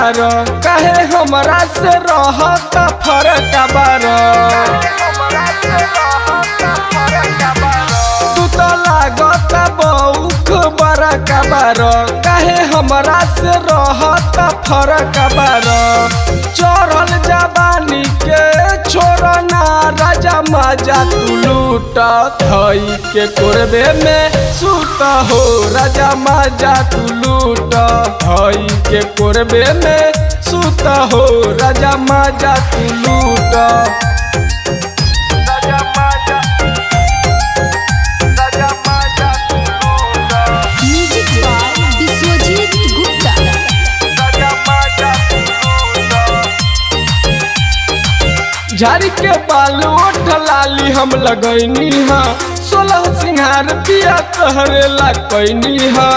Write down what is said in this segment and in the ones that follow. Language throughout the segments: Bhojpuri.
बार काहे हमरा से रहत फरक बार। तू तो लागत बौख बरक बार काहे हमरा से रहत फरक बार। चढ़ल जवानी के छोड़ना राजा मजा तू लूट धई के कोरबे में सूत हो राजा मजा तू लूट धई के कोरबे में सूत हो राजा मजा तू लूट। झाड़ी के बाल ओठ लाली हम लगैनी हा 16 सिंहार पिया तहरे ला कैनी हा।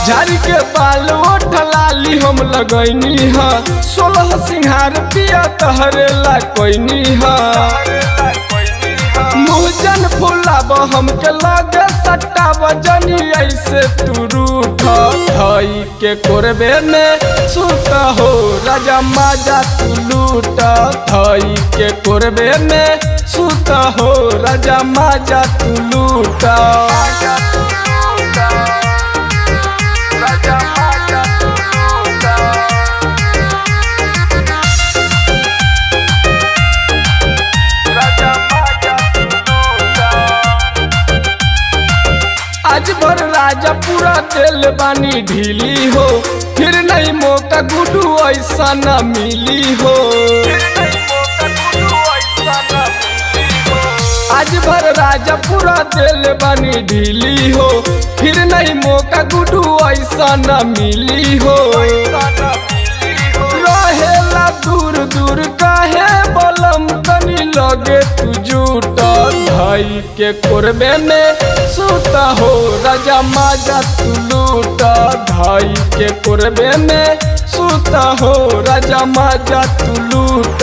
झाड़ी के बाल ओठ लाली हम लगैनी हा 16 सिंहार पिया तहरे ला कैनी हा। मुहजन फुलाब हमके लगे सट्टाब जनी ऐसे तू रूठ धई के कोरबे में सूत हो राजा मजा तू लूट धई के कोरबे में सूत हो राजा मजा तू लूट। आज भर राजा पूरा दिल बानी ढीली हो फिर नहीं मौका गुडू ऐसा न मिली हो। आज भर राजा पूरा दिल बानी ढीली हो फिर नहीं मौका गुडू ऐसा न मिली हो। रहेला दूर दूर काहे बलम तनी लगे तू झूठ धई के कोरबे में सूत हो राजा मजा तू लूट धई के कोरबे में सूत हो राजा मजा तू लूट।